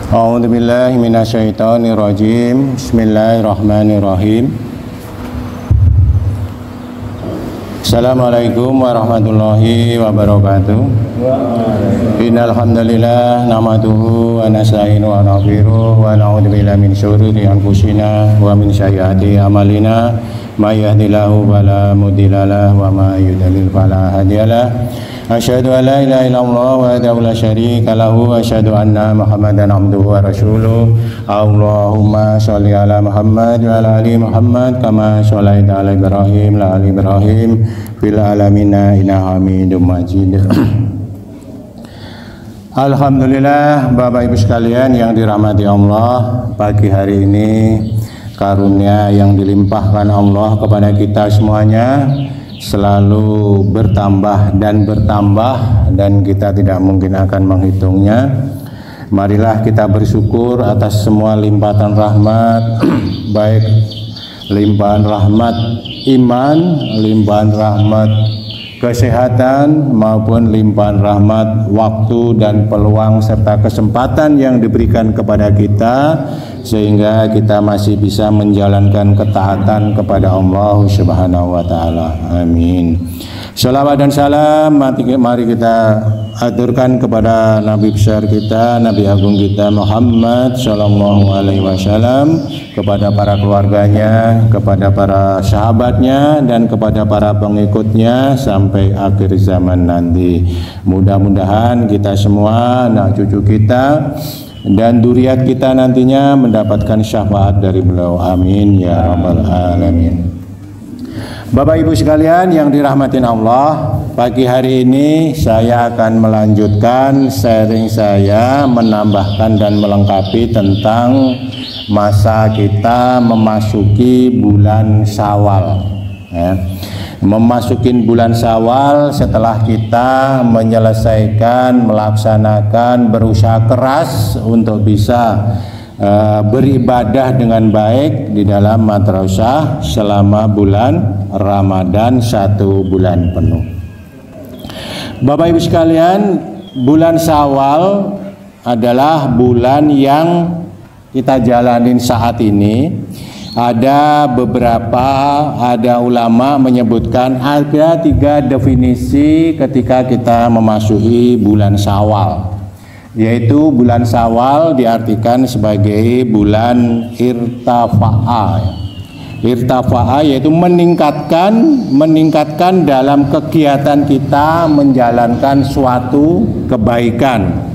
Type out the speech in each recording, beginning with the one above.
A'udzubillahi minasyaitonirrajim. Bismillahirrahmanirrahim. Assalamualaikum warahmatullahi wabarakatuh. Innal hamdalillah nahmaduhu wa nasta'inu wa nastaghfiruh wa na'udzu billahi min syururi anfusina wa min sayyiati a'malina. May yahdihillahu fala mudilla lahu wa may yudlil fala hadiyalah. Asyhadu an la ilaha illallah wahdahu la syarika lahu wa asyhadu anna Muhammadan abduhu wa rasuluh. Allahumma shalli ala Muhammad wa ala ali Muhammad kama shallaita ala Ibrahim wa ala ali Ibrahim fil alamin innaka Hamidum Majid. Alhamdulillah, Bapak Ibu sekalian yang dirahmati Allah, pagi hari ini karunia yang dilimpahkan Allah kepada kita semuanya selalu bertambah dan kita tidak mungkin akan menghitungnya. Marilah kita bersyukur atas semua limpahan rahmat, baik limpahan rahmat iman, limpahan rahmat kesehatan, maupun limpahan rahmat waktu dan peluang serta kesempatan yang diberikan kepada kita, sehingga kita masih bisa menjalankan ketaatan kepada Allah Subhanahu wa Ta'ala. Amin. Shalawat dan salam mari kita aturkan kepada Nabi besar kita, Nabi agung kita Muhammad Sallallahu Alaihi Wasallam, kepada para keluarganya, kepada para sahabatnya, dan kepada para pengikutnya sampai akhir zaman nanti. Mudah-mudahan kita semua, anak cucu kita dan dzurriat kita nantinya mendapatkan syafaat dari beliau. Amin ya rabbal alamin. Bapak Ibu sekalian yang dirahmatin Allah, pagi hari ini saya akan melanjutkan sharing saya, menambahkan dan melengkapi tentang masa kita memasuki bulan Syawal, ya. Memasukin bulan Syawal setelah kita menyelesaikan, melaksanakan, berusaha keras untuk bisa beribadah dengan baik di dalam madrasah selama bulan Ramadan 1 bulan penuh. Bapak Ibu sekalian, bulan Syawal adalah bulan yang kita jalanin saat ini. Ada ulama menyebutkan ada 3 definisi ketika kita memasuki bulan Syawal, yaitu bulan Syawal diartikan sebagai bulan irtafa'a. Irtafa'a yaitu meningkatkan dalam kegiatan kita menjalankan suatu kebaikan.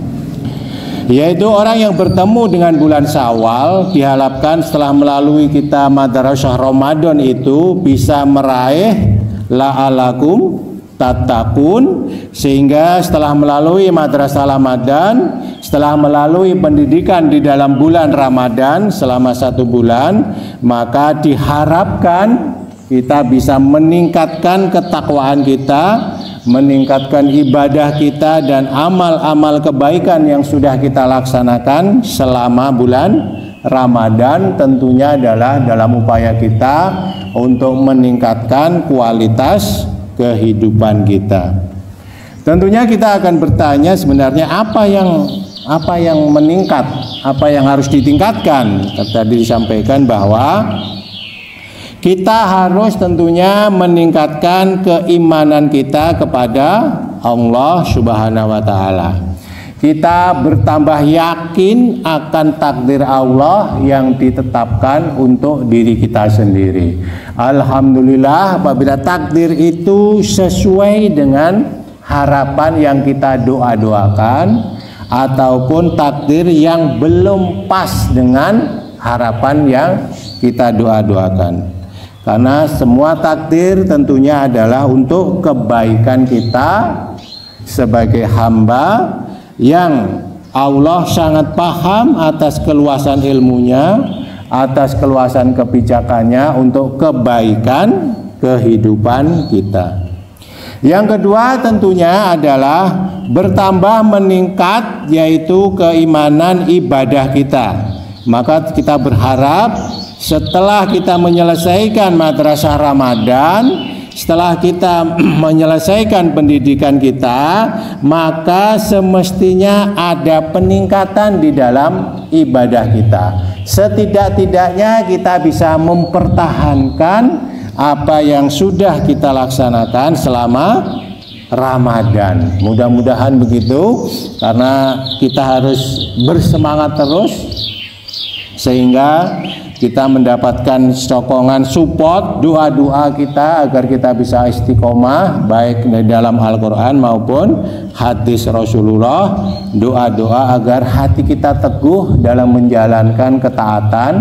Yaitu orang yang bertemu dengan bulan Syawal diharapkan setelah melalui kita madrasah Ramadan itu bisa meraih la'alakum tattaqun, sehingga setelah melalui madrasah Ramadan, setelah melalui pendidikan di dalam bulan Ramadan selama 1 bulan, maka diharapkan kita bisa meningkatkan ketakwaan kita, meningkatkan ibadah kita dan amal-amal kebaikan yang sudah kita laksanakan selama bulan Ramadan, tentunya adalah dalam upaya kita untuk meningkatkan kualitas kehidupan kita. Tentunya kita akan bertanya sebenarnya apa yang meningkat, apa yang harus ditingkatkan. Tadi disampaikan bahwa kita harus tentunya meningkatkan keimanan kita kepada Allah Subhanahu wa Ta'ala. Kita bertambah yakin akan takdir Allah yang ditetapkan untuk diri kita sendiri. Alhamdulillah apabila takdir itu sesuai dengan harapan yang kita doa-doakan, ataupun takdir yang belum pas dengan harapan yang kita doa-doakan. Karena semua takdir tentunya adalah untuk kebaikan kita sebagai hamba yang Allah sangat paham atas keluasan ilmunya, atas keluasan kebijakannya untuk kebaikan kehidupan kita. Yang kedua tentunya adalah bertambah meningkat, yaitu keimanan ibadah kita. Maka kita berharap setelah kita menyelesaikan madrasah Ramadan, setelah kita menyelesaikan pendidikan kita, maka semestinya ada peningkatan di dalam ibadah kita. Setidak-tidaknya kita bisa mempertahankan apa yang sudah kita laksanakan selama Ramadan. Mudah-mudahan begitu, karena kita harus bersemangat terus sehingga kita mendapatkan sokongan, support, doa-doa kita agar kita bisa istiqomah baik di dalam Al-Quran maupun hadis Rasulullah. Doa-doa agar hati kita teguh dalam menjalankan ketaatan,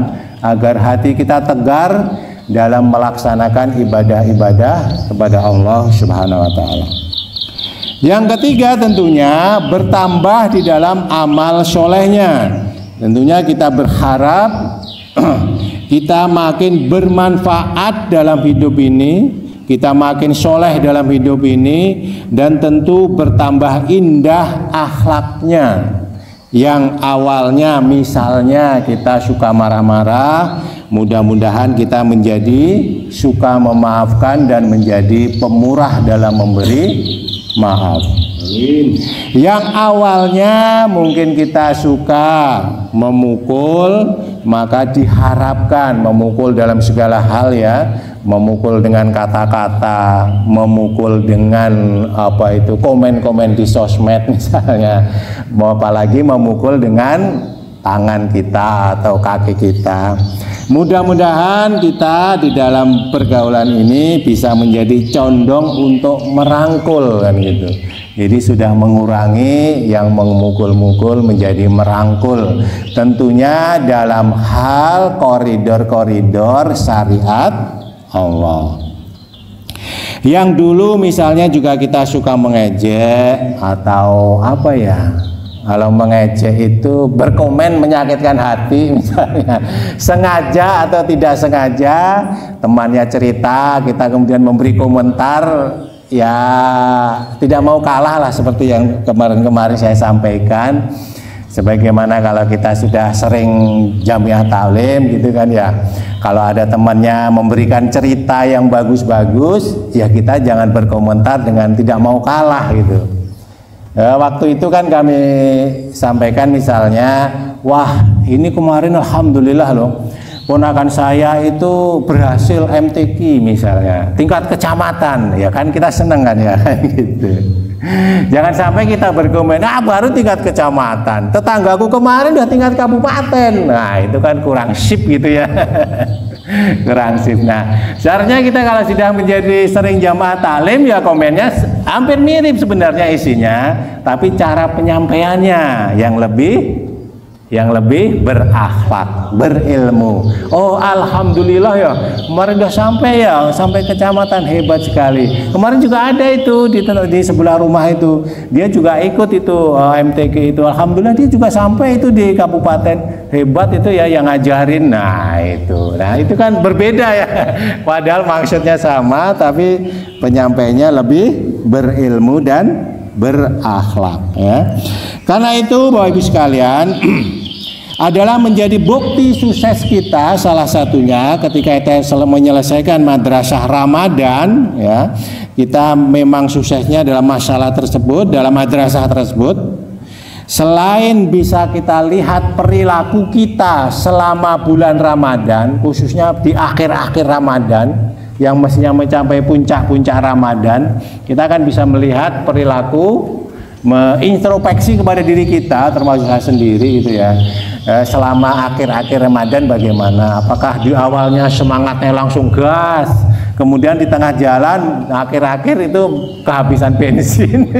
agar hati kita tegar dalam melaksanakan ibadah-ibadah kepada Allah Subhanahu wa Ta'ala. Yang ketiga tentunya bertambah di dalam amal solehnya. Tentunya kita berharap kita makin bermanfaat dalam hidup ini, kita makin soleh dalam hidup ini, dan tentu bertambah indah akhlaknya. Yang awalnya misalnya kita suka marah-marah, mudah-mudahan kita menjadi suka memaafkan dan menjadi pemurah dalam memberi maaf. Yang awalnya mungkin kita suka memukul, maka diharapkan memukul dalam segala hal ya, memukul dengan kata-kata, memukul dengan apa itu komen-komen di sosmed misalnya, apalagi memukul dengan tangan kita atau kaki kita. Mudah-mudahan kita di dalam pergaulan ini bisa menjadi condong untuk merangkul kan gitu. Jadi sudah mengurangi yang memukul-mukul menjadi merangkul. Tentunya dalam hal koridor-koridor syariat Allah. Yang dulu misalnya juga kita suka mengejek atau apa ya? Kalau mengejek itu berkomen menyakitkan hati misalnya, sengaja atau tidak sengaja temannya cerita, kita kemudian memberi komentar, ya tidak mau kalah lah seperti yang kemarin-kemarin saya sampaikan. Sebagaimana kalau kita sudah sering jamiah taklim gitu kan ya, kalau ada temannya memberikan cerita yang bagus-bagus, ya kita jangan berkomentar dengan tidak mau kalah gitu. Waktu itu kan kami sampaikan misalnya, wah ini kemarin alhamdulillah loh, ponakan saya itu berhasil MTQ misalnya, tingkat kecamatan, ya kan kita seneng kan ya gitu. Jangan sampai kita berkomen, baru tingkat kecamatan, tetanggaku kemarin udah tingkat kabupaten. Nah itu kan kurang sip gitu ya. Kurang sip. Nah seharusnya kita kalau sudah menjadi sering jamaah taklim, ya komennya hampir mirip sebenarnya isinya, tapi cara penyampaiannya yang lebih berakhlak, berilmu. Oh alhamdulillah ya, kemarin udah sampai kecamatan, hebat sekali. Kemarin juga ada itu di sebelah rumah itu, dia juga ikut itu MTQ itu, alhamdulillah dia juga sampai itu di kabupaten, hebat itu ya yang ngajarin. Nah itu kan berbeda ya, padahal maksudnya sama tapi penyampainya lebih berilmu dan berakhlak ya. Karena itu Bapak Ibu sekalian, adalah menjadi bukti sukses kita, salah satunya ketika kita menyelesaikan madrasah Ramadan ya, kita memang suksesnya dalam masalah tersebut, dalam madrasah tersebut. Selain bisa kita lihat perilaku kita selama bulan Ramadan, khususnya di akhir-akhir Ramadan yang mestinya mencapai puncak-puncak Ramadan, kita akan bisa melihat perilaku, mengintrospeksi kepada diri kita, termasuk saya sendiri itu ya, selama akhir-akhir Ramadan bagaimana, apakah di awalnya semangatnya langsung gas, kemudian di tengah jalan akhir-akhir itu kehabisan bensin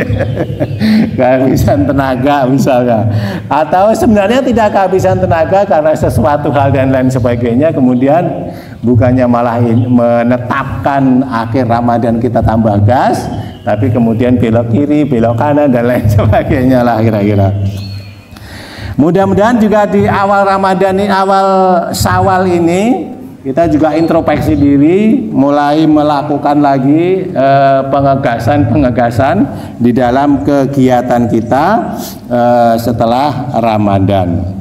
kehabisan tenaga misalnya, atau sebenarnya tidak kehabisan tenaga karena sesuatu hal dan lain sebagainya, kemudian bukannya malah menetapkan akhir Ramadan kita tambah gas, tapi kemudian belok kiri, belok kanan dan lain sebagainya lah kira-kira. Mudah-mudahan juga di awal Ramadan ini, awal Syawal ini, kita juga introspeksi diri, mulai melakukan lagi pengegasan di dalam kegiatan kita setelah Ramadan.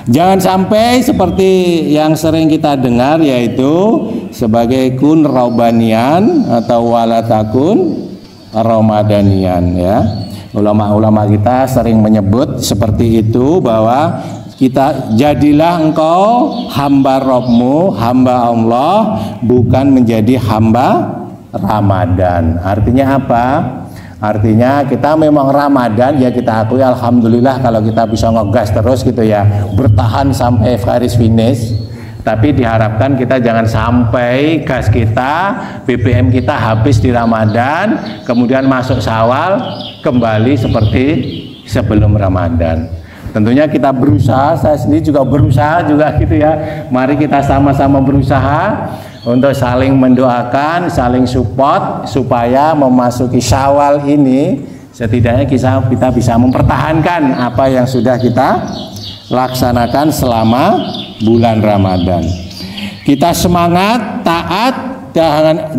Jangan sampai seperti yang sering kita dengar, yaitu sebagai kun raubanian atau walatakun ramadanian ya. Ulama-ulama kita sering menyebut seperti itu, bahwa kita jadilah engkau hamba Rabbmu, hamba Allah, bukan menjadi hamba Ramadan. Artinya apa? Artinya kita memang Ramadan ya, kita akui alhamdulillah kalau kita bisa ngegas terus gitu ya, bertahan sampai garis finish. Tapi diharapkan kita jangan sampai gas kita, BBM kita habis di Ramadan, kemudian masuk Syawal kembali seperti sebelum Ramadan. Tentunya kita berusaha, saya sendiri juga berusaha juga gitu ya. Mari kita sama-sama berusaha untuk saling mendoakan, saling support supaya memasuki Syawal ini setidaknya kita bisa mempertahankan apa yang sudah kita laksanakan selama bulan Ramadan. Kita semangat taat,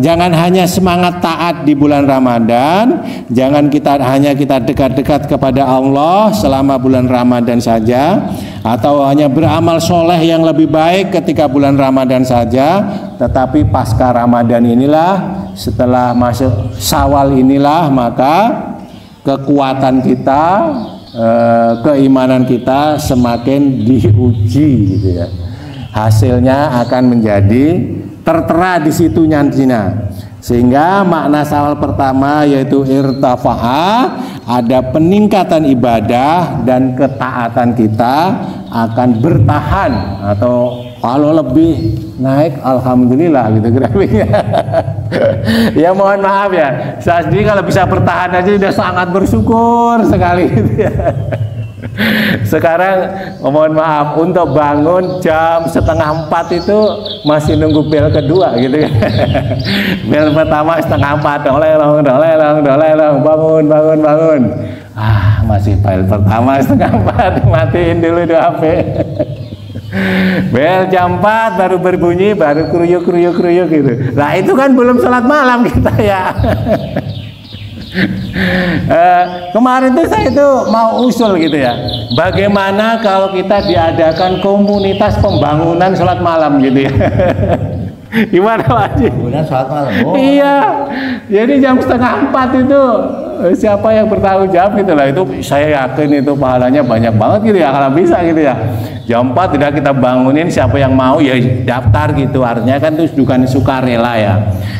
jangan hanya semangat taat di bulan Ramadan, jangan hanya kita dekat-dekat kepada Allah selama bulan Ramadan saja, atau hanya beramal soleh yang lebih baik ketika bulan Ramadan saja, tetapi pasca Ramadan inilah, setelah masuk Syawal inilah, maka kekuatan kita, keimanan kita semakin diuji gitu ya. Hasilnya akan menjadi tertera di situ nantinya. Sehingga makna Syawal pertama yaitu irtafa'a, ada peningkatan ibadah dan ketaatan kita akan bertahan, atau kalau lebih naik alhamdulillah gitu grafiknya. Ya mohon maaf ya, saya sendiri kalau bisa bertahan aja sudah sangat bersyukur sekali gitu ya. Sekarang mohon maaf, untuk bangun jam 3:30 itu masih nunggu bel kedua gitu ya. Bel pertama 3:30, dolelong, bangun. Masih bel pertama 3:30, matiin dulu tuh HP. Bel jam 4 baru berbunyi, baru kruyuk gitu. Nah itu kan belum sholat malam kita ya. Kemarin tuh saya itu mau usul gitu ya, bagaimana kalau kita diadakan komunitas pembangunan sholat malam gitu ya. Gimana Pak Haji? Kemudian sholat malam. Oh. Iya, jadi jam 3:30 itu siapa yang bertanggung jawab gitu lah. Itu saya yakin itu pahalanya banyak banget gitu ya kalau bisa gitu ya. Jam 4 tidak kita bangunin, siapa yang mau ya daftar gitu. Artinya kan itu bukan sukarela ya.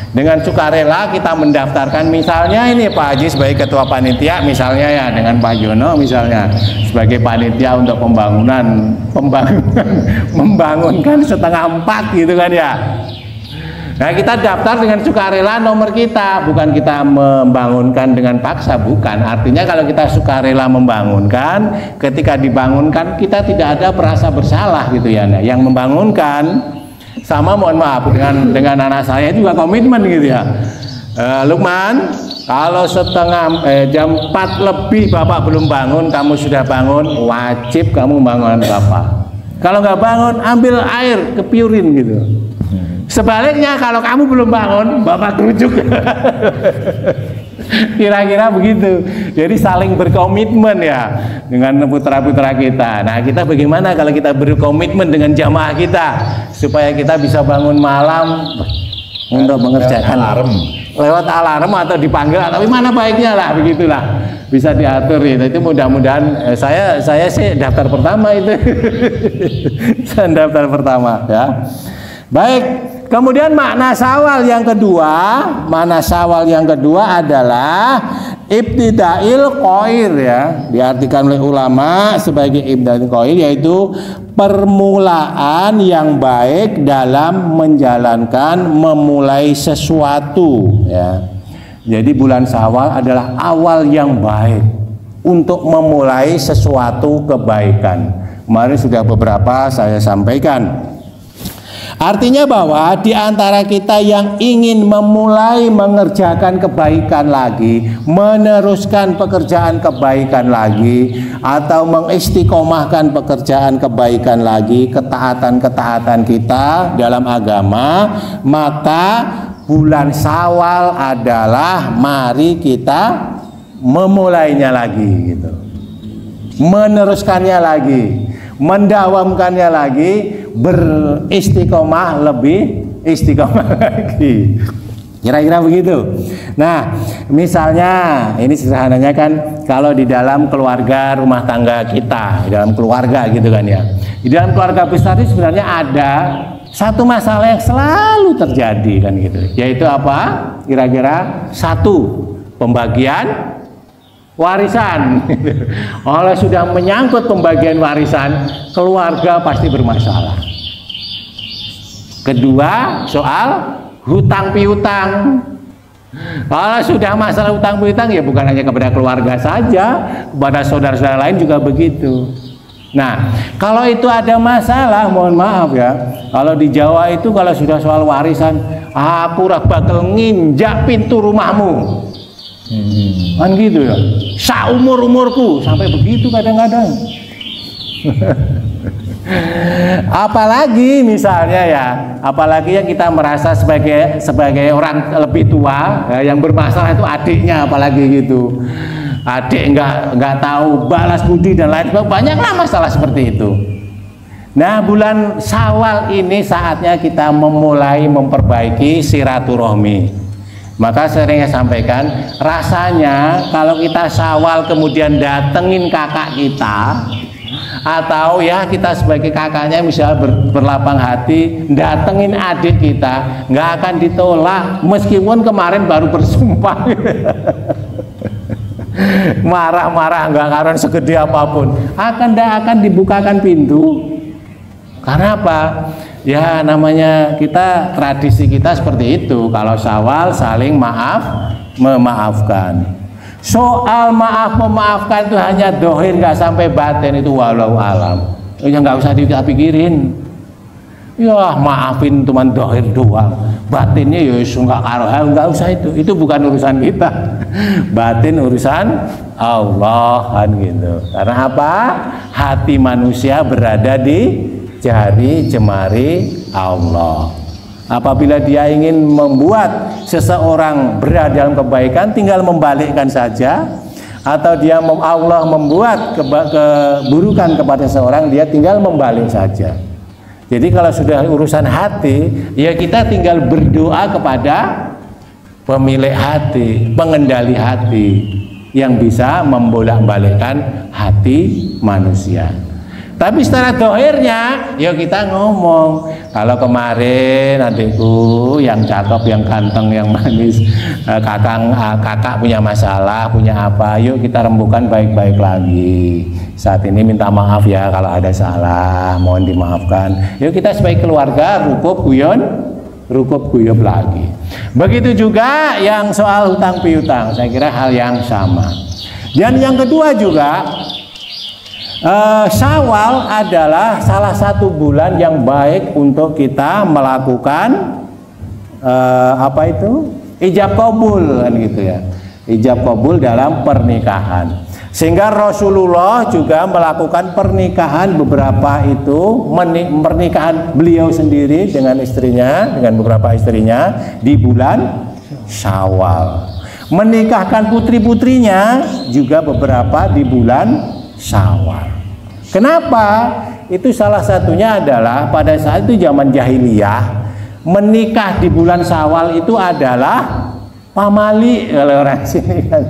Dengan sukarela kita mendaftarkan, misalnya ini Pak Haji sebagai ketua panitia misalnya ya, dengan Pak Jono misalnya sebagai panitia untuk pembangunan membangunkan 3:30 gitu kan ya. Nah kita daftar dengan sukarela nomor kita, bukan kita membangunkan dengan paksa, bukan. Artinya kalau kita sukarela membangunkan, ketika dibangunkan kita tidak ada merasa bersalah gitu ya. Nah, yang membangunkan sama, mohon maaf, dengan anak saya juga komitmen gitu ya. Lukman, kalau jam 4 lebih Bapak belum bangun, kamu sudah bangun, wajib kamu bangun Bapak. Kalau nggak bangun, ambil air, kepiurin gitu. Sebaliknya kalau kamu belum bangun, Bapak kerucuk. Kira-kira begitu. Jadi saling berkomitmen ya dengan putra-putra kita. Nah kita bagaimana kalau kita berkomitmen dengan jamaah kita supaya kita bisa bangun malam untuk mengerjakan lewat alarm atau dipanggil, tapi mana baiknya lah, begitulah bisa diatur gitu. Itu mudah-mudahan saya sih daftar pertama itu. Saya daftar pertama ya. Baik, kemudian makna Syawal yang kedua adalah ibtidail qair ya. Diartikan oleh ulama sebagai ibtidail qair, yaitu permulaan yang baik dalam memulai sesuatu ya. Jadi bulan Syawal adalah awal yang baik untuk memulai sesuatu kebaikan. Kemarin sudah beberapa saya sampaikan. Artinya bahwa di antara kita yang ingin memulai mengerjakan kebaikan lagi, meneruskan pekerjaan kebaikan lagi, atau mengistiqomahkan pekerjaan kebaikan lagi, ketaatan-ketaatan kita dalam agama, maka bulan Syawal adalah mari kita memulainya lagi gitu. Meneruskannya lagi, mendawamkannya lagi, beristiqomah lebih istiqomah lagi. Kira-kira begitu. Nah, misalnya ini sederhananya kan kalau di dalam keluarga rumah tangga kita, di dalam keluarga gitu kan ya. Di dalam keluarga besar itu sebenarnya ada satu masalah yang selalu terjadi kan gitu. Yaitu apa? Kira-kira satu, pembagian warisan. Oleh sudah menyangkut pembagian warisan, keluarga pasti bermasalah. Kedua, soal hutang piutang. Kalau sudah masalah hutang piutang ya bukan hanya kepada keluarga saja, kepada saudara-saudara lain juga begitu. Nah, kalau itu ada masalah, mohon maaf ya, kalau di Jawa itu kalau sudah soal warisan, aku bakal nginjak pintu rumahmu. Kan gitu ya, saumur-umurku, sampai begitu kadang-kadang. Apalagi misalnya ya, apalagi yang kita merasa sebagai orang lebih tua ya, yang bermasalah itu adiknya, apalagi gitu, adik nggak tahu balas budi dan lain sebagainya, banyaklah masalah seperti itu. Nah, bulan Syawal ini saatnya kita memulai memperbaiki silaturahmi. Maka sering saya sampaikan, rasanya kalau kita Syawal kemudian datengin kakak kita, atau ya kita sebagai kakaknya misalnya berlapang hati datengin adik kita, nggak akan ditolak meskipun kemarin baru bersumpah. Marah-marah nggak karuan segede apapun, akan dibukakan pintu. Karena apa? Ya namanya kita, tradisi kita seperti itu. Kalau Syawal saling memaafkan. Soal maaf memaafkan itu hanya dohir, nggak sampai batin, itu walau alam. Ya nggak usah kita pikirin. Ya maafin cuman dohir doang, batinnya ya nggak karuan, nggak usah itu. Itu bukan urusan kita. Batin urusan Allah kan gitu. Karena apa? Hati manusia berada di jari jemari Allah. Apabila dia ingin membuat seseorang berada dalam kebaikan, tinggal membalikkan saja. Atau Allah membuat keburukan kepada seseorang, dia tinggal membalik saja. Jadi kalau sudah urusan hati, ya kita tinggal berdoa kepada pemilik hati, pengendali hati, yang bisa membolak-balikkan hati manusia. Tapi secara dohirnya, ya kita ngomong, kalau kemarin adikku yang cakep, yang ganteng, yang manis, kakak punya masalah, punya apa, yuk kita rembukan baik-baik lagi. Saat ini minta maaf ya kalau ada salah, mohon dimaafkan. Yuk kita sebagai keluarga rukuk guyub lagi. Begitu juga yang soal hutang piutang, saya kira hal yang sama. Dan yang kedua juga, Syawal adalah salah satu bulan yang baik untuk kita melakukan ijab kabul kan gitu ya, ijab kabul dalam pernikahan. Sehingga Rasulullah juga melakukan pernikahan beberapa itu, pernikahan beliau sendiri dengan istrinya, dengan beberapa istrinya di bulan Syawal. Menikahkan putri-putrinya juga beberapa di bulan Syawal. Kenapa? Itu salah satunya adalah pada saat itu zaman jahiliyah, menikah di bulan Syawal itu adalah pamali kalau orang sini kan.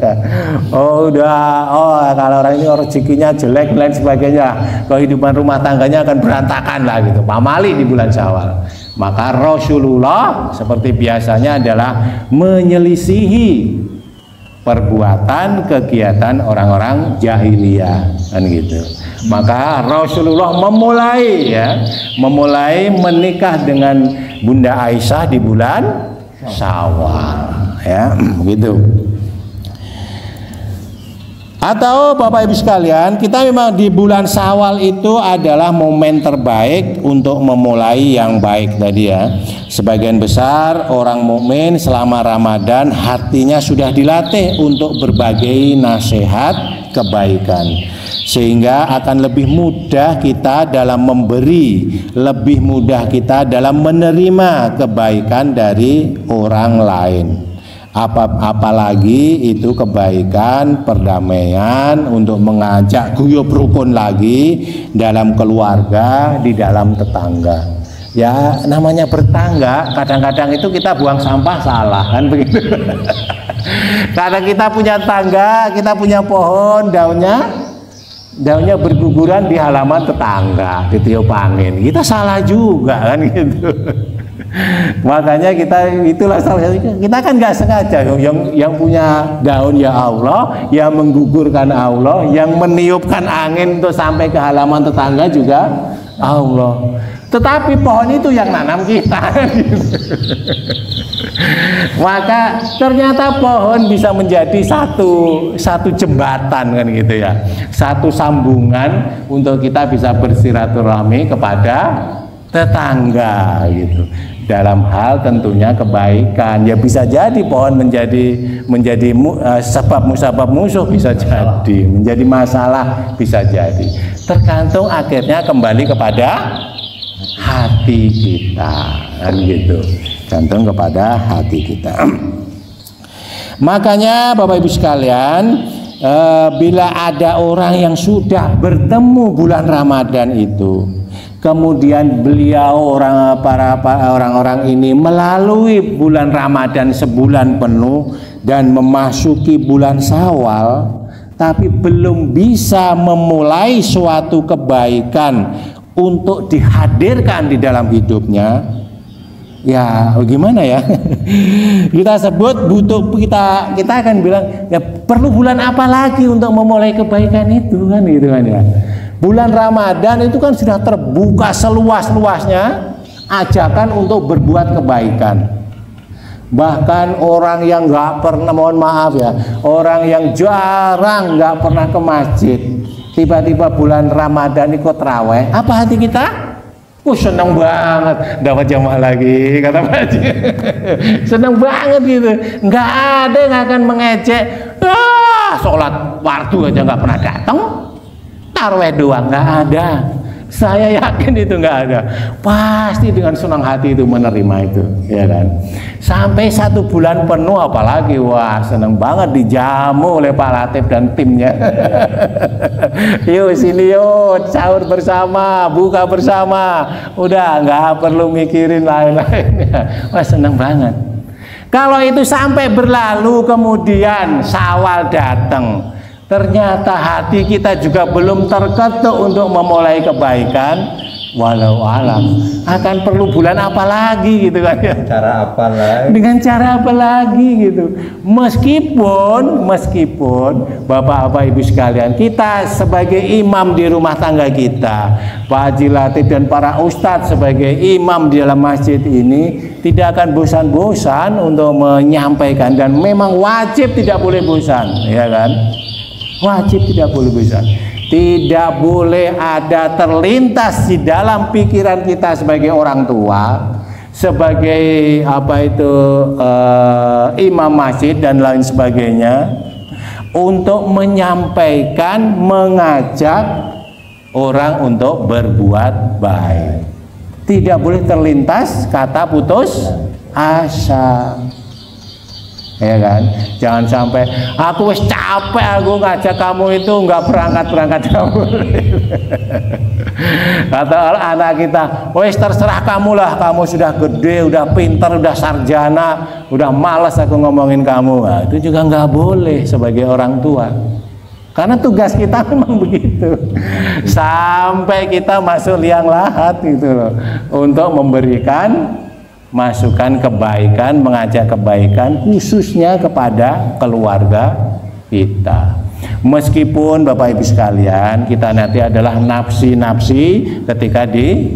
Kalau orang ini rezekinya jelek dan lain sebagainya, kehidupan rumah tangganya akan berantakan lah gitu. Pamali di bulan Syawal. Maka Rasulullah seperti biasanya adalah menyelisihi perbuatan kegiatan orang-orang jahiliyah kan gitu. Maka Rasulullah memulai menikah dengan Bunda Aisyah di bulan Syawal ya begitu. Atau Bapak Ibu sekalian, kita memang di bulan Syawal itu adalah momen terbaik untuk memulai yang baik tadi ya. Sebagian besar orang mukmin selama Ramadan hatinya sudah dilatih untuk berbagai nasihat kebaikan, sehingga akan lebih mudah kita dalam memberi, lebih mudah kita dalam menerima kebaikan dari orang lain. Apalagi itu kebaikan, perdamaian, untuk mengajak guyub rukun lagi dalam keluarga, di dalam tetangga. Ya namanya bertangga, kadang-kadang itu kita buang sampah salah kan begitu. Karena kita punya tangga, kita punya pohon, daunnya berguguran di halaman tetangga, ditiup angin. Kita salah juga kan gitu. Makanya itulah salah satu, kita kan nggak sengaja. Yang punya daun ya Allah, yang menggugurkan Allah, yang meniupkan angin untuk sampai ke halaman tetangga juga Allah. Tetapi pohon itu yang nanam kita. Maka ternyata pohon bisa menjadi satu jembatan kan gitu ya, satu sambungan untuk kita bisa bersilaturahmi kepada tetangga gitu. Dalam hal tentunya kebaikan, ya bisa jadi pohon menjadi sebab musabab musuh, bisa jadi menjadi masalah, bisa jadi. Tergantung akhirnya kembali kepada hati kita kan gitu, gantung kepada hati kita. Makanya Bapak Ibu sekalian, bila ada orang yang sudah bertemu bulan Ramadan itu, kemudian beliau orang-orang ini melalui bulan Ramadan sebulan penuh dan memasuki bulan Syawal, tapi belum bisa memulai suatu kebaikan untuk dihadirkan di dalam hidupnya, ya gimana ya? Kita sebut butuh, kita akan bilang ya perlu bulan apa lagi untuk memulai kebaikan itu kan gitu kan ya. Bulan Ramadan itu kan sudah terbuka seluas-luasnya ajakan untuk berbuat kebaikan. Bahkan orang yang nggak pernah, mohon maaf ya, orang yang jarang nggak pernah ke masjid, tiba-tiba bulan Ramadan ikut raweh, apa hati kita? Seneng banget dapat jamaah lagi, kata Pak Haji. Seneng banget gitu. Nggak ada yang akan mengejek, sholat fardu aja nggak pernah datang, tarawih doang nggak ada. Saya yakin itu nggak ada. Pasti dengan senang hati itu menerima itu, ya kan. Sampai 1 bulan penuh apalagi, wah seneng banget dijamu oleh Pak Latif dan timnya. Yuk sini yuk, sahur bersama, buka bersama. Udah nggak perlu mikirin lain-lainnya. Wah seneng banget. Kalau itu sampai berlalu kemudian Syawal datang, ternyata hati kita juga belum terketuk untuk memulai kebaikan, walau alam akan perlu bulan apa lagi gitu kan ya. Cara apa lagi? Dengan cara apa lagi gitu. Meskipun Bapak-bapak Ibu sekalian, kita sebagai imam di rumah tangga kita, Pak Haji Latif dan para ustadz sebagai imam di dalam masjid ini tidak akan bosan-bosan untuk menyampaikan, dan memang wajib tidak boleh bosan, ya kan? Wajib tidak boleh bosan. Tidak boleh ada terlintas di dalam pikiran kita sebagai orang tua, sebagai imam masjid dan lain sebagainya, untuk menyampaikan, mengajak orang untuk berbuat baik. Tidak boleh terlintas kata putus asa, ya kan? Jangan sampai aku wis capek, aku ngajak kamu itu nggak berangkat kamu. Kata anak kita, wis terserah kamu lah, kamu sudah gede, udah pinter, udah sarjana, udah malas aku ngomongin kamu. Nah, itu juga nggak boleh sebagai orang tua, karena tugas kita memang begitu. Sampai kita masuk liang lahat gitu loh, untuk memberikan masukan kebaikan, mengajak kebaikan, khususnya kepada keluarga kita. Meskipun Bapak Ibu sekalian, kita nanti adalah nafsi-nafsi ketika di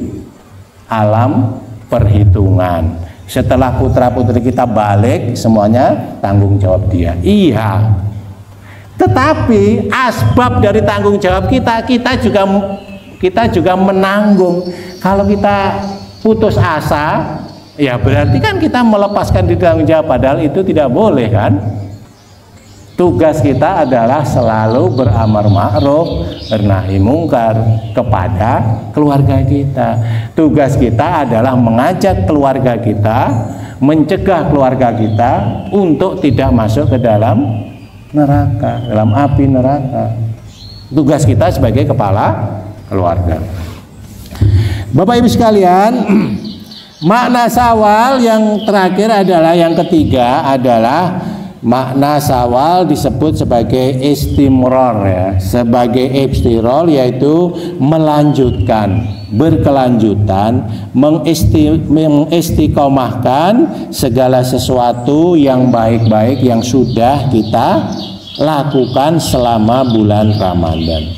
alam perhitungan. Setelah putra-putri kita balik, semuanya tanggung jawab dia. Iya. Tetapi asbab dari tanggung jawab kita juga menanggung. Kalau kita putus asa, ya berarti kan kita melepaskan di tanggung jawab, padahal itu tidak boleh kan. Tugas kita adalah selalu beramar ma'ruf nahi mungkar kepada keluarga kita. Tugas kita adalah mengajak keluarga kita, mencegah keluarga kita untuk tidak masuk ke dalam neraka, dalam api neraka. Tugas kita sebagai kepala keluarga. Bapak Ibu sekalian, makna Syawal yang terakhir adalah yang ketiga adalah makna Syawal disebut sebagai istimror ya, sebagai istirol, yaitu melanjutkan, berkelanjutan, mengistiqomahkan segala sesuatu yang baik-baik yang sudah kita lakukan selama bulan Ramadan.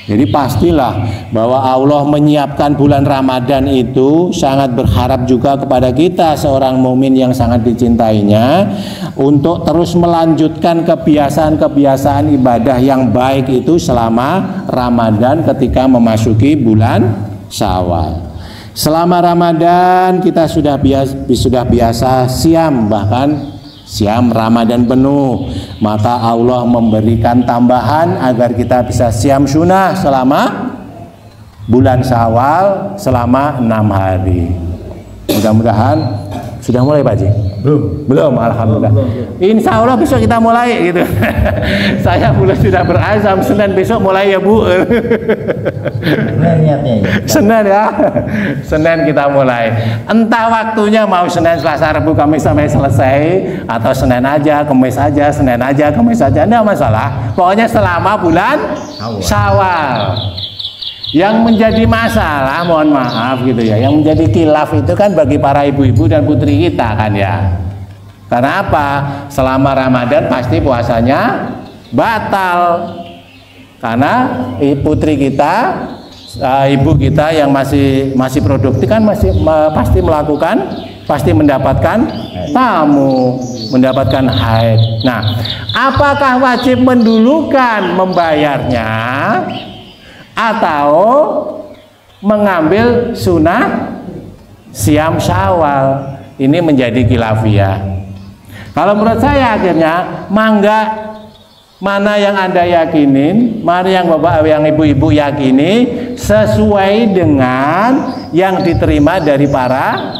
Jadi pastilah bahwa Allah menyiapkan bulan Ramadan itu sangat berharap juga kepada kita seorang mukmin yang sangat dicintainya untuk terus melanjutkan kebiasaan-kebiasaan ibadah yang baik itu selama Ramadan ketika memasuki bulan Syawal. Selama Ramadan kita sudah biasa siam, bahkan siam Ramadan penuh, maka Allah memberikan tambahan agar kita bisa siam sunnah selama bulan Syawal selama 6 hari. Mudah-mudahan sudah mulai Pak Haji? Belum, alhamdulillah. Insya Allah besok kita mulai gitu. Saya sudah berazam Senin besok mulai ya Bu. Senin ya, Senin kita mulai. Entah waktunya mau Senin, Selasa, Rabu, Kamis sampai selesai, atau Senin aja, Kamis aja, Senin aja, Kamis aja, enggak masalah. Pokoknya selama bulan Syawal. Yang menjadi masalah, mohon maaf gitu ya, yang menjadi khilaf itu kan bagi para ibu-ibu dan putri kita kan ya. Karena apa? Selama Ramadan pasti puasanya batal. Karena putri kita, ibu kita yang masih produktif kan pasti mendapatkan tamu, mendapatkan haid. Nah, apakah wajib mendulukan membayarnya atau mengambil sunnah siam Syawal? Ini menjadi khilafiyah. Kalau menurut saya akhirnya mangga, mana yang Anda yakinin, mana yang Bapak, yang Ibu-ibu yakini sesuai dengan yang diterima dari para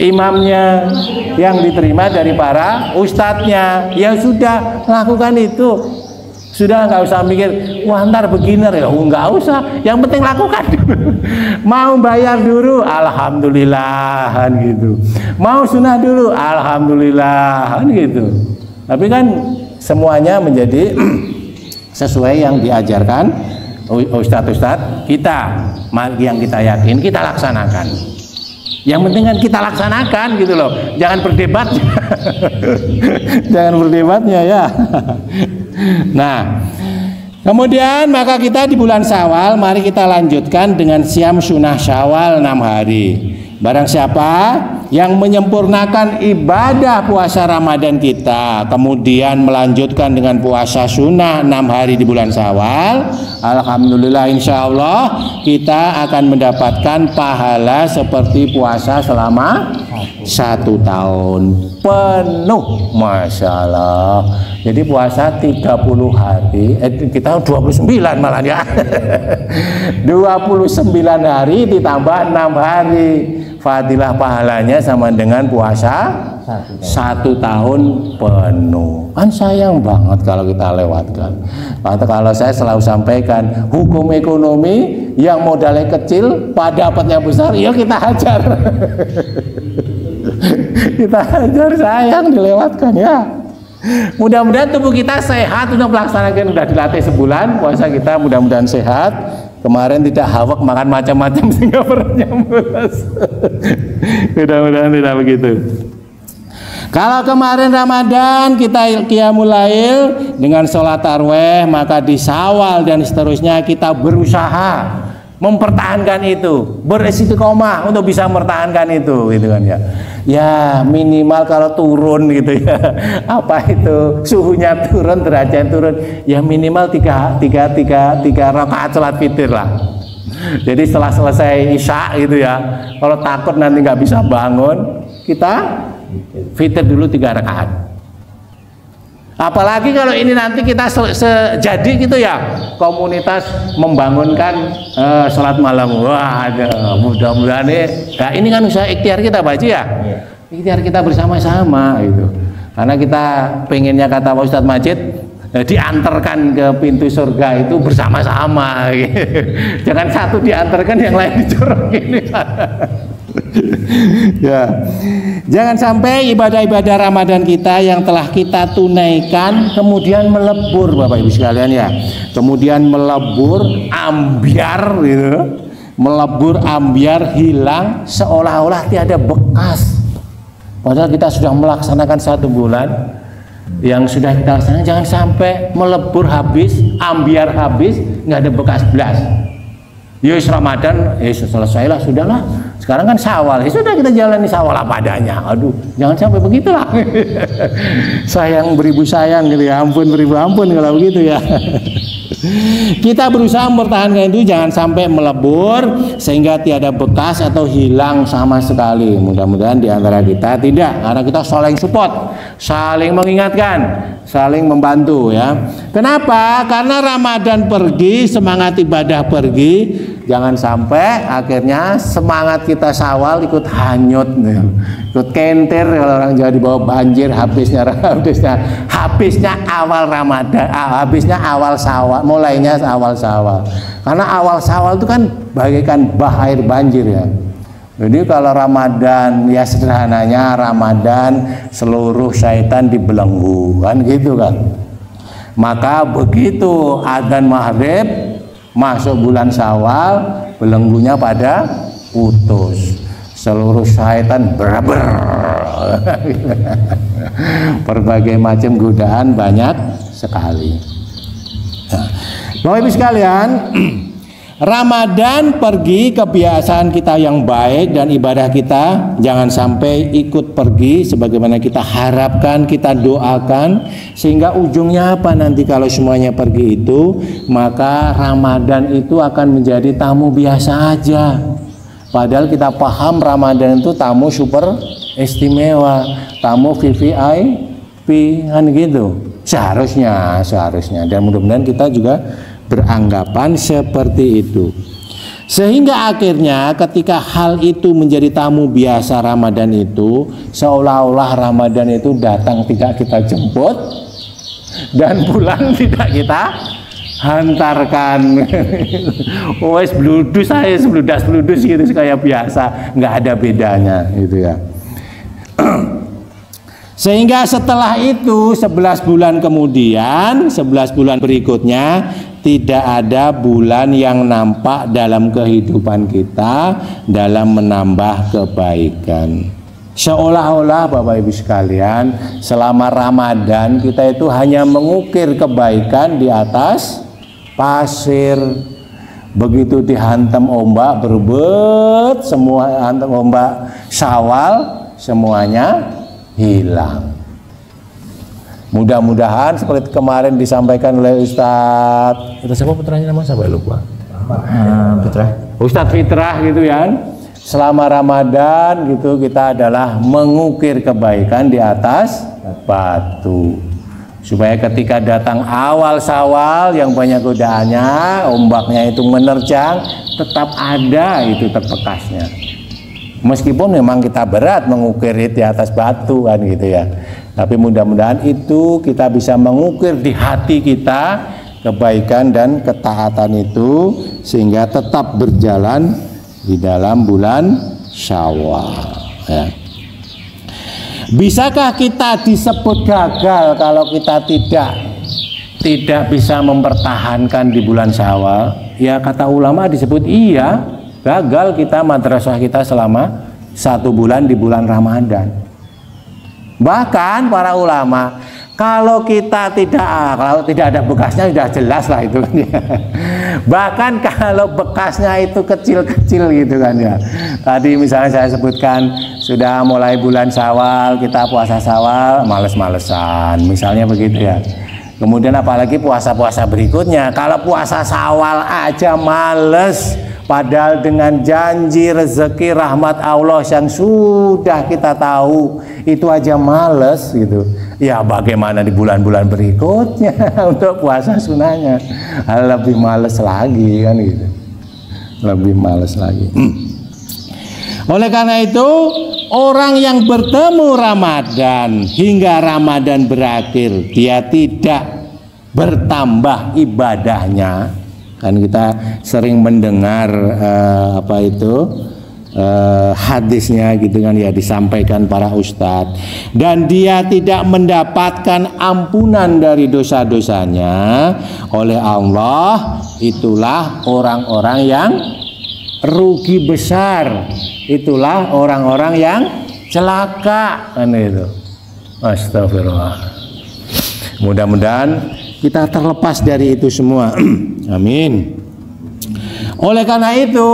imamnya, yang diterima dari para ustadznya. Ya sudah, lakukan itu. Sudah, nggak usah mikir, wah ntar beginner ya, nggak usah. Yang penting lakukan. Mau bayar dulu, alhamdulillah kan gitu. Mau sunnah dulu, alhamdulillah kan gitu. Tapi kan semuanya menjadi sesuai yang diajarkan ustadz-ustadz kita, yang kita yakin kita laksanakan. Yang penting kan kita laksanakan gitu loh. Jangan berdebat. Jangan berdebatnya ya. Nah, kemudian maka kita di bulan Syawal, mari kita lanjutkan dengan siam sunnah Syawal 6 hari. Barang siapa yang menyempurnakan ibadah puasa Ramadan kita, kemudian melanjutkan dengan puasa sunnah 6 hari di bulan Syawal, alhamdulillah insya Allah kita akan mendapatkan pahala seperti puasa selama 1 tahun penuh, Masya Allah. Jadi puasa 30 hari, kita 29 malah ya. 29 hari ditambah 6 hari. Fadilah pahalanya sama dengan puasa 1 tahun penuh. Kan sayang banget kalau kita lewatkan. Maka kalau saya selalu sampaikan, hukum ekonomi yang modalnya kecil dapatnya besar, ya kita hajar. Kita hajar, sayang dilewatkan ya. Mudah-mudahan tubuh kita sehat untuk melaksanakan, udah dilatih sebulan puasa kita, mudah-mudahan sehat. Kemarin tidak hawak makan macam-macam sehingga perutnya mules. Mudah-mudahan tidak begitu. Kalau kemarin Ramadan kita qiyamul lail dengan sholat tarawih, maka di Syawal dan seterusnya kita berusaha mempertahankan itu, beristiqomah untuk bisa mempertahankan itu, gitu kan ya. Ya minimal kalau turun gitu ya, apa itu suhunya turun, derajat turun, ya minimal tiga rakaat sholat witir lah. Jadi setelah selesai isya gitu ya, kalau takut nanti nggak bisa bangun, kita witir dulu 3 rakaat. Apalagi kalau ini nanti kita jadi gitu ya, komunitas membangunkan sholat malam. Wah, mudah-mudahan ini kan usaha ikhtiar kita Pak Haji ya. Ikhtiar kita bersama-sama itu. Karena kita pengennya, kata Pak Ustadz Majid, diantarkan ke pintu surga itu bersama-sama. Jangan satu diantarkan, yang lain dicorokin. Ya, jangan sampai ibadah-ibadah Ramadan kita yang telah kita tunaikan kemudian melebur, Bapak Ibu sekalian ya. Kemudian melebur, ambiar gitu. Melebur, ambiar, hilang seolah-olah tiada bekas. Padahal kita sudah melaksanakan 1 bulan yang sudah kita laksanakan. Jangan sampai melebur habis, ambiar habis, nggak ada bekas belas. Ya Ramadan, selesailah, sudahlah. Sekarang kan Syawal, sudah kita jalani Syawal apa adanya. Aduh, jangan sampai begitulah. Sayang beribu sayang gitu ya, ampun beribu ampun kalau begitu ya. Kita berusaha mempertahankan itu jangan sampai melebur sehingga tiada bekas atau hilang sama sekali. Mudah-mudahan di antara kita tidak, karena kita saling support, saling mengingatkan, saling membantu ya. Kenapa? Karena Ramadan pergi, semangat ibadah pergi. Jangan sampai akhirnya semangat kita Syawal ikut hanyut, ikut kentir kalau orang Jawa, dibawa banjir, habisnya awal Ramadan, habisnya awal Syawal, mulainya awal Syawal. Karena awal Syawal itu kan bagaikan bah air banjir ya. Jadi kalau Ramadan ya sederhananya Ramadan seluruh syaitan dibelenggu kan gitu kan. Maka begitu adzan maghrib masuk bulan Syawal, belenggunya pada putus, seluruh syaitan berber. Berbagai macam godaan banyak sekali. Bapak Ibu sekalian, Ramadan pergi, kebiasaan kita yang baik dan ibadah kita jangan sampai ikut pergi sebagaimana kita harapkan, kita doakan, sehingga ujungnya apa nanti kalau semuanya pergi itu, maka Ramadan itu akan menjadi tamu biasa aja. Padahal kita paham Ramadan itu tamu super istimewa, tamu VVIP kan gitu. Seharusnya dan mudah-mudahan kita juga beranggapan seperti itu. Sehingga akhirnya ketika hal itu menjadi tamu biasa Ramadan itu, seolah-olah Ramadan itu datang tidak kita jemput dan pulang tidak kita hantarkan. Wes bludus saya, bludus gitu kayak biasa, nggak ada bedanya gitu ya. Sehingga setelah itu 11 bulan kemudian, 11 bulan berikutnya tidak ada bulan yang nampak dalam kehidupan kita dalam menambah kebaikan. Seolah-olah Bapak Ibu sekalian, selama Ramadan kita itu hanya mengukir kebaikan di atas pasir. Begitu dihantam ombak berbet, semua hantam ombak Syawal, semuanya hilang. Mudah-mudahan seperti kemarin disampaikan oleh Ustadz, siapa putranya namanya sampai lupa. Ustadz Fitrah gitu ya. Selama Ramadan gitu kita adalah mengukir kebaikan di atas batu. Supaya ketika datang awal Syawal yang banyak godaannya, ombaknya itu menerjang, tetap ada itu terbekasnya. Meskipun memang kita berat mengukir di atas batu kan gitu ya. Tapi mudah-mudahan itu kita bisa mengukir di hati kita kebaikan dan ketaatan itu sehingga tetap berjalan di dalam bulan Syawal ya. Bisakah kita disebut gagal kalau kita tidak bisa mempertahankan di bulan Syawal? Ya kata ulama disebut iya. Gagal kita madrasah kita selama 1 bulan di bulan Ramadan. Bahkan para ulama, kalau tidak ada bekasnya sudah jelas lah itu kan ya. Bahkan kalau bekasnya itu kecil-kecil gitu kan ya. Tadi misalnya saya sebutkan sudah mulai bulan Syawal kita puasa Syawal males-malesan, misalnya begitu ya. Kemudian apalagi puasa-puasa berikutnya, kalau puasa Syawal aja males. Padahal dengan janji rezeki rahmat Allah yang sudah kita tahu itu aja males gitu. Ya bagaimana di bulan-bulan berikutnya untuk puasa sunahnya, lebih males lagi kan gitu. Lebih males lagi. Oleh karena itu orang yang bertemu Ramadan hingga Ramadan berakhir dia tidak bertambah ibadahnya. Kan kita sering mendengar hadisnya gitu kan ya, disampaikan para ustadz, dan dia tidak mendapatkan ampunan dari dosa-dosanya oleh Allah, itulah orang-orang yang rugi besar, itulah orang-orang yang celaka kan itu. Astagfirullah. Mudah-mudahan kita terlepas dari itu semua. Amin. Oleh karena itu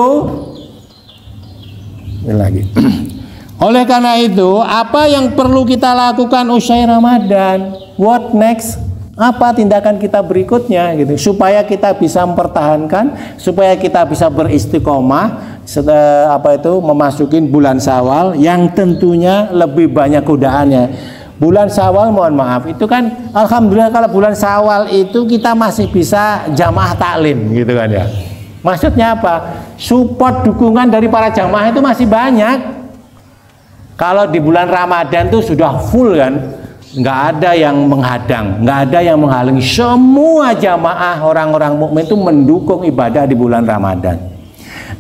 oleh karena itu, apa yang perlu kita lakukan usai Ramadan? What next? Apa tindakan kita berikutnya gitu, supaya kita bisa mempertahankan, supaya kita bisa beristiqomah memasukin bulan Syawal yang tentunya lebih banyak godaannya. Bulan Syawal, mohon maaf, itu kan alhamdulillah kalau bulan Syawal itu kita masih bisa jamaah taklim gitu kan ya. Maksudnya apa? Support, dukungan dari para jamaah itu masih banyak. Kalau di bulan Ramadan itu sudah full kan, nggak ada yang menghadang, nggak ada yang menghalangi. Semua jamaah orang-orang mukmin itu mendukung ibadah di bulan Ramadan.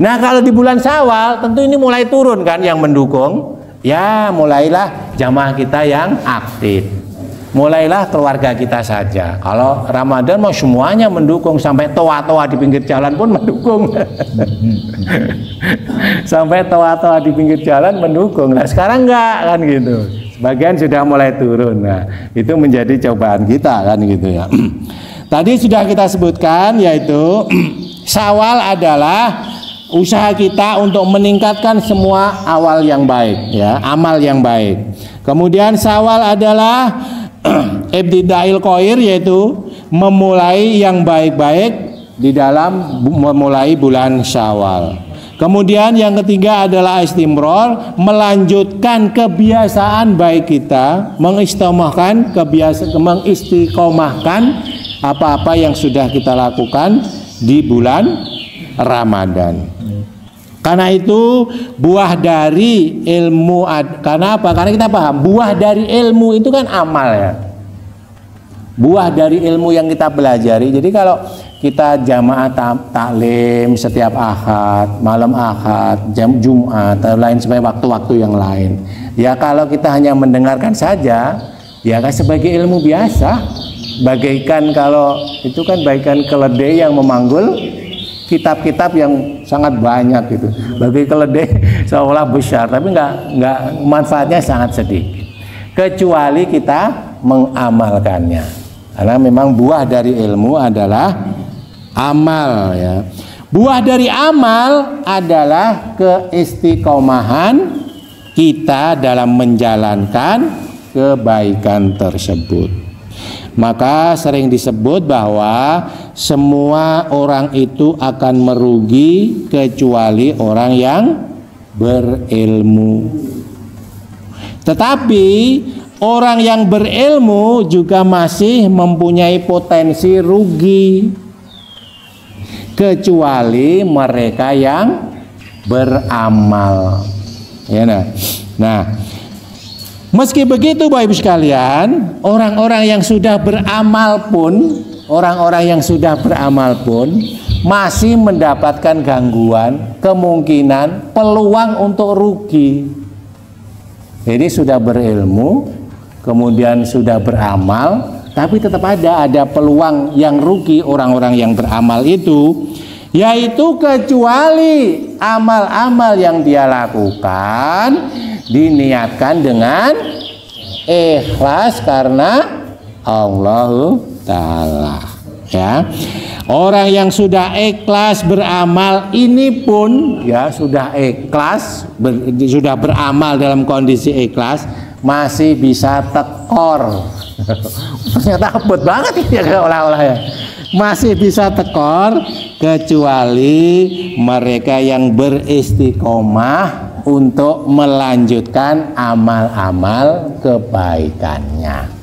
Nah kalau di bulan Syawal tentu ini mulai turun kan yang mendukung. Ya mulailah jamaah kita yang aktif, mulailah keluarga kita saja. Kalau Ramadan mau semuanya mendukung, sampai toa-toa di pinggir jalan pun mendukung. Sampai toa-toa di pinggir jalan mendukung. Nah sekarang enggak kan gitu, sebagian sudah mulai turun. Nah itu menjadi cobaan kita kan gitu ya. Tadi sudah kita sebutkan, yaitu Syawal adalah usaha kita untuk meningkatkan semua awal yang baik ya, amal yang baik. Kemudian Syawal adalah ibtidail khair, yaitu memulai yang baik-baik di dalam memulai bulan Syawal. Kemudian yang ketiga adalah istimror, melanjutkan kebiasaan baik kita, mengistiqomahkan apa-apa yang sudah kita lakukan di bulan Ramadan. Karena itu buah dari ilmu, karena apa? Karena kita paham buah dari ilmu itu kan amal ya. Buah dari ilmu yang kita pelajari. Jadi kalau kita jamaah taklim setiap Ahad, malam Ahad, jam Jumat, atau lain sebagainya, waktu-waktu yang lain. Ya kalau kita hanya mendengarkan saja, ya kan sebagai ilmu biasa. Bagaikan kalau itu kan bagaikan keledai yang memanggul kitab-kitab yang sangat banyak gitu, bagi keledai seolah besar, tapi nggak manfaatnya sangat sedikit, kecuali kita mengamalkannya. Karena memang buah dari ilmu adalah amal ya. Buah dari amal adalah keistiqomahan kita dalam menjalankan kebaikan tersebut. Maka sering disebut bahwa semua orang itu akan merugi kecuali orang yang berilmu. Tetapi orang yang berilmu juga masih mempunyai potensi rugi, kecuali mereka yang beramal. Ya, nah, meski begitu Bapak Ibu sekalian, orang-orang yang sudah beramal pun masih mendapatkan gangguan, kemungkinan, peluang untuk rugi. Jadi sudah berilmu, kemudian sudah beramal, tapi tetap ada peluang yang rugi orang-orang yang beramal itu, yaitu kecuali amal-amal yang dia lakukan diniatkan dengan ikhlas karena Allah Ta'ala ya. Orang yang sudah ikhlas beramal ini pun ya sudah ikhlas, sudah beramal dalam kondisi ikhlas, masih bisa tekor. Ternyata kebut banget ya olah-olah ya. Masih bisa tekor kecuali mereka yang beristiqomah untuk melanjutkan amal-amal kebaikannya.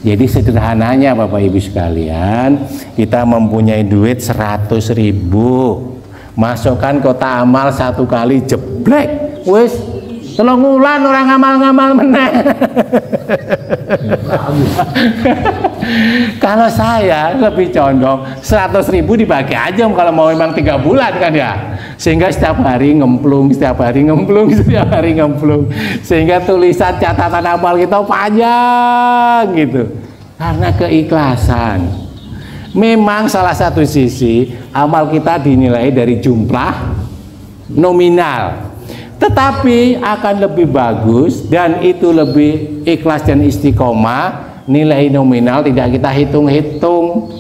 Jadi sederhananya Bapak Ibu sekalian, kita mempunyai duit 100.000, masukkan kotak amal 1 kali jeblek, wis 3 wulan orang ngamal-ngamal meneh. Kalau saya lebih condong 100.000 dibagi aja kalau mau memang 3 bulan kan ya. Sehingga setiap hari ngemplung, setiap hari ngemplung, setiap hari ngemplung. Sehingga tulisan catatan amal kita panjang gitu. Karena keikhlasan. Memang salah satu sisi amal kita dinilai dari jumlah nominal. Tetapi akan lebih bagus dan itu lebih ikhlas dan istiqomah. Nilai nominal tidak kita hitung-hitung.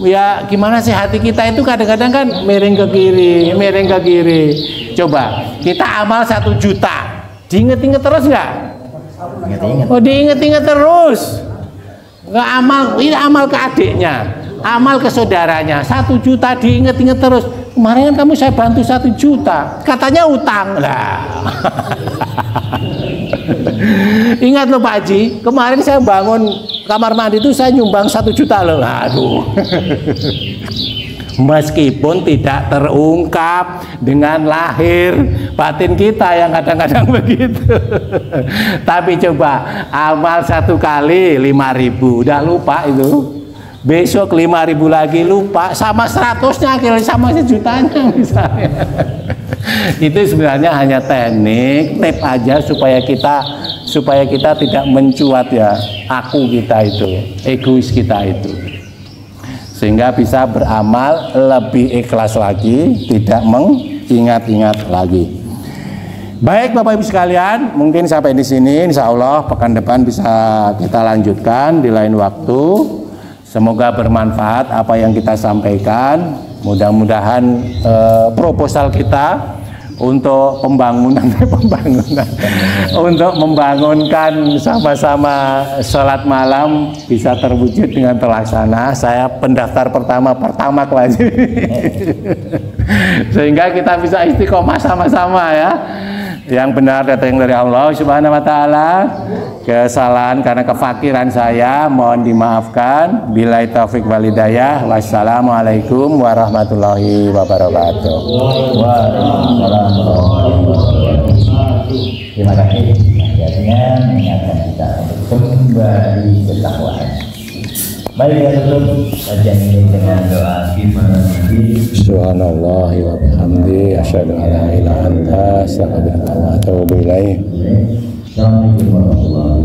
Ya gimana sih hati kita itu kadang-kadang kan miring ke kiri. Coba kita amal 1 juta, diinget-inget terus nggak? Oh diinget-inget terus. Nggak amal, ini amal ke adiknya, amal ke saudaranya, 1 juta diinget-inget terus. Kemarin kan kamu saya bantu 1 juta, katanya utang lah. Ingat loh Pak Haji, kemarin saya bangun kamar mandi itu saya nyumbang 1 juta loh. Aduh. Meskipun tidak terungkap dengan lahir, batin kita yang kadang-kadang begitu. Tapi coba amal 1 kali 5.000, udah lupa itu. Besok 5.000 lagi lupa, sama 100-nya akhirnya sama 1 jutanya misalnya. Itu sebenarnya hanya teknik, tip aja supaya kita tidak mencuat ya aku kita itu, egois kita itu. Sehingga bisa beramal lebih ikhlas lagi, tidak mengingat-ingat lagi. Baik Bapak Ibu sekalian, mungkin sampai di sini. Insya Allah pekan depan bisa kita lanjutkan di lain waktu. Semoga bermanfaat apa yang kita sampaikan. Mudah-mudahan proposal kita untuk pembangunan untuk membangunkan sama-sama sholat malam bisa terwujud dengan terlaksana. Saya pendaftar pertama kelas sehingga kita bisa istiqomah sama-sama ya. Yang benar datang dari Allah Subhanahu wa taala. Kesalahan karena kefakiran saya mohon dimaafkan. Billahi taufik wal hidayah. Wassalamualaikum warahmatullahi wabarakatuh. Terima kasih akhirnya mengingatkan kita untuk kembali ke takwaan. Baik ya tutup kajian ini dengan doa Subhanallah wa bihamdi asyhadu an la ilaha illa anta astaghfiruka wa atubu ilaik. Assalamualaikum warahmatullahi wabarakatuh.